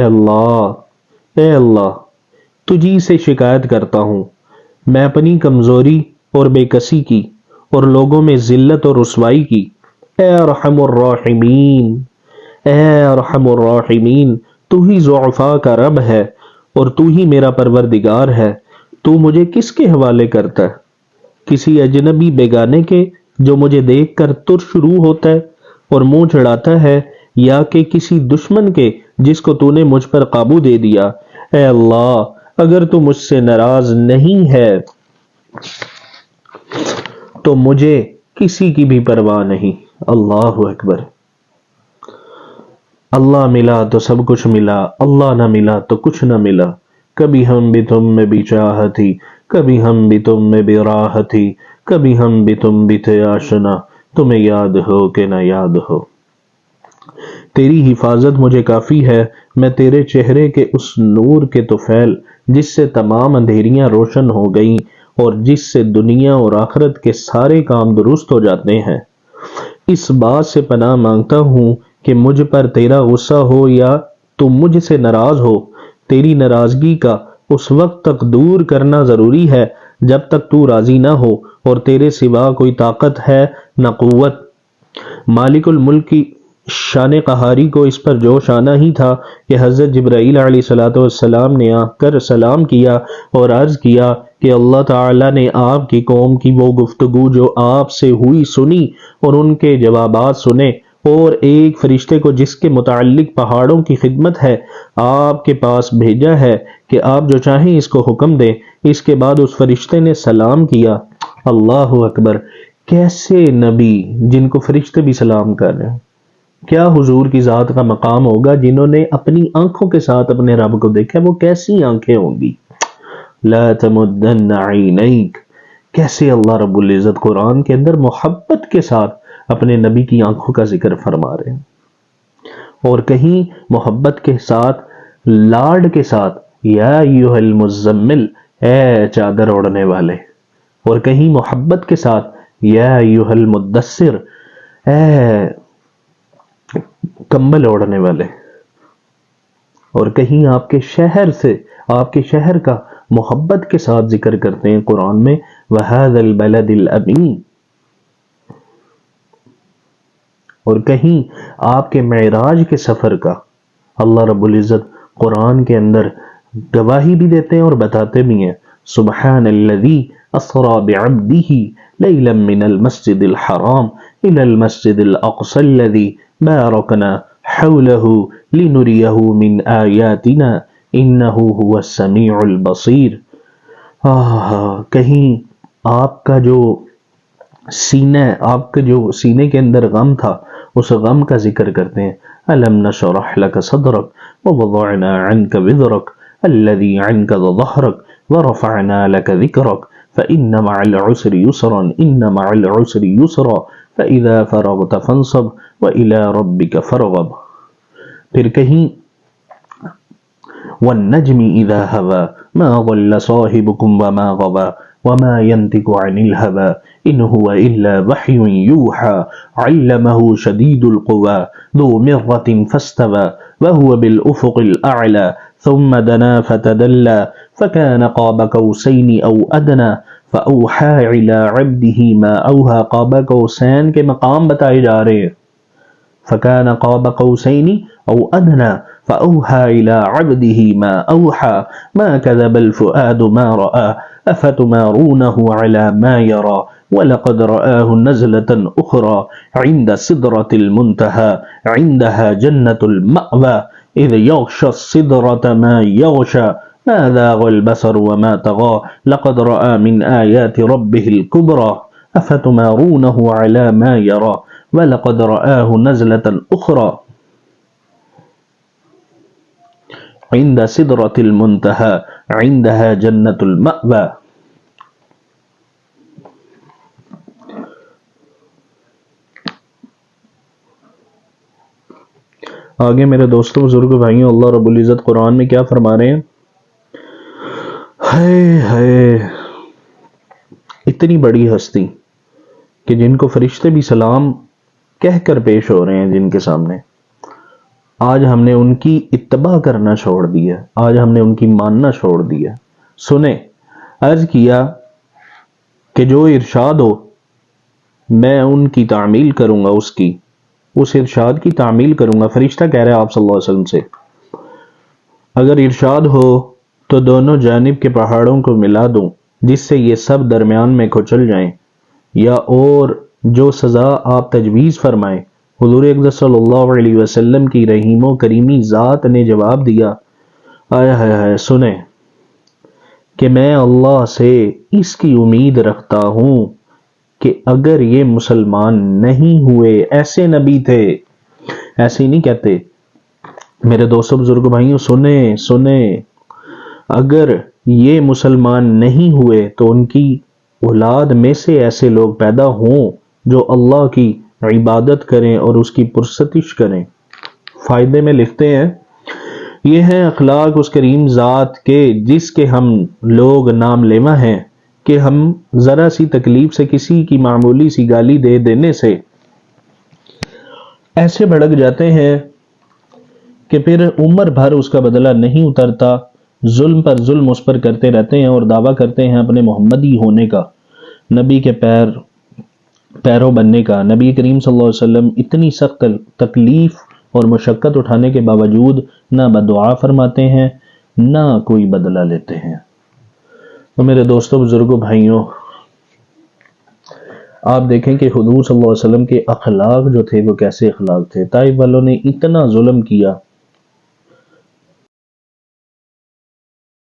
اے اللہ تجھی سے شکایت کرتا ہوں، میں اپنی کمزوری اور بے کسی کی اور لوگوں میں ذلت اور رسوائی کی۔ اے ارحم الراحمین، اے ارحم الراحمین، تو ہی ضعفاء کا رب ہے اور تو ہی میرا پروردگار ہے۔ تو مجھے کس کے حوالے کرتا ہے؟ کسی اجنبی بیگانے کے جو مجھے دیکھ کر ترش روح ہوتا ہے اور منہ چڑھاتا ہے، یا کہ کسی دشمن کے جس کو تو نے مجھ پر قابو دے دیا؟ اے اللہ اگر تو مجھ سے ناراض نہیں ہے تو مجھے کسی کی بھی پرواہ نہیں۔ اللہ اکبر۔ اللہ ملا تو سب کچھ ملا، اللہ نہ ملا تو کچھ نہ ملا۔ کبھی ہم بھی تم میں بھی چاہت تھی، کبھی ہم بھی تم میں بھی راہ تھی، کبھی ہم بھی تم بھی تھے آشنا، تمہیں یاد ہو کہ نہ یاد ہو۔ تیری حفاظت مجھے کافی ہے، میں تیرے چہرے کے اس نور کے طفیل جس سے تمام اندھیریاں روشن ہو گئیں اور جس سے دنیا اور آخرت کے سارے کام درست ہو جاتے ہیں، اس بات سے پناہ مانگتا ہوں کہ مجھ پر تیرا غصہ ہو یا تو مجھ سے ناراض ہو۔ تیری ناراضگی کا اس وقت تک دور کرنا ضروری ہے جب تک تو راضی نہ ہو، اور تیرے سوا کوئی طاقت ہے نہ قوت۔ مالک الملک کی شان قہاری کو اس پر جوش آنا ہی تھا کہ حضرت جبرائیل علیہ السلام نے آ کر سلام کیا اور عرض کیا کہ اللہ تعالیٰ نے آپ کی قوم کی وہ گفتگو جو آپ سے ہوئی سنی اور ان کے جوابات سنے، اور ایک فرشتے کو جس کے متعلق پہاڑوں کی خدمت ہے آپ کے پاس بھیجا ہے کہ آپ جو چاہیں اس کو حکم دیں۔ اس کے بعد اس فرشتے نے سلام کیا۔ اللہ اکبر، کیسے نبی جن کو فرشتے بھی سلام کر رہے ہیں! کیا حضور کی ذات کا مقام ہوگا جنہوں نے اپنی آنکھوں کے ساتھ اپنے رب کو دیکھا، وہ کیسی آنکھیں ہوں گی! لا تمدن عینیک، کیسے اللہ رب العزت قرآن کے اندر محبت کے ساتھ اپنے نبی کی آنکھوں کا ذکر فرما رہے ہیں، اور کہیں محبت کے ساتھ، لاڈ کے ساتھ یا ایھا المزمل، اے چادر اوڑھنے والے، اور کہیں محبت کے ساتھ یا ایھا المدثر، اے کمبل اوڑھنے والے، اور کہیں آپ کے شہر سے، آپ کے شہر کا محبت کے ساتھ ذکر کرتے ہیں قرآن میں وَهَذَا الْبَلَدِ الْأَمِينَ، اور کہیں آپ کے معراج کے سفر کا اللہ رب العزت قرآن کے اندر گواہی بھی دیتے ہیں اور بتاتے بھی ہیں۔ سبحان الذی اسری بعبدہ لیلا من المسجد الحرام الى المسجد الاقصى الذی بارکنا حولہ لنریہ من آیاتنا انہ هو السمیع البصیر۔ کہیں آپ کا جو سینہ، آپ کے جو سینے کے اندر غم تھا، اس غم کا ذکر کرتے ہیں۔ الم نشرح لک صدرک ووضعنا عنک وزرک الذی عنقض ظہرک ورفعنا لک ذکرک فإن مع العسر یسرا ان مع العسر یسرا فإذا فرغت فانصب وإلى ربک فارغب۔ پھر کہیں والنجم اذا هوى ما ضل صاحبكم وما غوى وما ينطق عن الهوى إن هو إلا وحي يوحى علمه شديد القوى ذو مرة فاستوى وهو بالأفق الأعلى ثم دنا فتدلى فكان قاب قوسين أو أدنى فأوحى إلى عبده ما أوحى۔ قاب قوسین کے مقام بتائے جا رہے ہیں۔ فكان قاب قوسين أو أدنى فأوحى إلى عبده ما أوحى ما كذب الفؤاد ما رأى أفتمارونه على ما يرى وَلَقَدْ رَآهُ نَزْلَةً أُخْرَى عِنْدَ سِدْرَةِ الْمُنْتَهَى عِنْدَهَا جَنَّةُ الْمَأْوَى إِذْ يَغْشَى السِّدْرَةَ مَا يَغْشَى مَا ذَاغَ الْبَصَرُ وَمَا طَغَى لَقَدْ رَأَى مِنْ آيَاتِ رَبِّهِ الْكُبْرَى أَفَتُمَارُونَهُ عَلَى مَا يَرَى وَلَقَدْ رَآهُ نَزْلَةً أُخْرَى عِنْدَ سِدْرَةِ الْمُنْتَهَى عِنْدَهَا جَنَّةُ الْمَأْوَى۔ آگے میرے دوستوں، بزرگ بھائیوں، اللہ رب العزت قرآن میں کیا فرما رہے ہیں؟ ہے اتنی بڑی ہستی کہ جن کو فرشتے بھی سلام کہہ کر پیش ہو رہے ہیں، جن کے سامنے آج ہم نے ان کی اتباع کرنا چھوڑ دیا، آج ہم نے ان کی ماننا چھوڑ دیا۔ سنیں، عرض کیا کہ جو ارشاد ہو میں ان کی تعمیل کروں گا، اس ارشاد کی تعمیل کروں گا۔ فرشتہ کہہ رہا ہے آپ صلی اللہ علیہ وسلم سے، اگر ارشاد ہو تو دونوں جانب کے پہاڑوں کو ملا دوں جس سے یہ سب درمیان میں کچل جائیں، یا اور جو سزا آپ تجویز فرمائیں۔ حضور اقدس صلی اللہ علیہ وسلم کی رحیم و کریمی ذات نے جواب دیا، آئے ہائے ہائے، سنیں کہ میں اللہ سے اس کی امید رکھتا ہوں کہ اگر یہ مسلمان نہیں ہوئے، ایسے نبی تھے، ایسے نہیں کہتے میرے دوستوں بزرگ بھائیوں، سنیں اگر یہ مسلمان نہیں ہوئے تو ان کی اولاد میں سے ایسے لوگ پیدا ہوں جو اللہ کی عبادت کریں اور اس کی پرستش کریں۔ فائدے میں لکھتے ہیں، یہ ہیں اخلاق اس کریم ذات کے جس کے ہم لوگ نام لیوا ہیں کہ ہم ذرا سی تکلیف سے، کسی کی معمولی سی گالی دے دینے سے ایسے بھڑک جاتے ہیں کہ پھر عمر بھر اس کا بدلہ نہیں اترتا، ظلم پر ظلم اس پر کرتے رہتے ہیں اور دعویٰ کرتے ہیں اپنے محمدی ہونے کا، نبی کے پیرو بننے کا۔ نبی کریم صلی اللہ علیہ وسلم اتنی سخت تکلیف اور مشقت اٹھانے کے باوجود نہ بدعا فرماتے ہیں، نہ کوئی بدلہ لیتے ہیں۔ تو میرے دوستوں بزرگوں بھائیوں، آپ دیکھیں کہ حضور صلی اللہ علیہ وسلم کے اخلاق جو تھے وہ کیسے اخلاق تھے۔ طائف والوں نے اتنا ظلم کیا،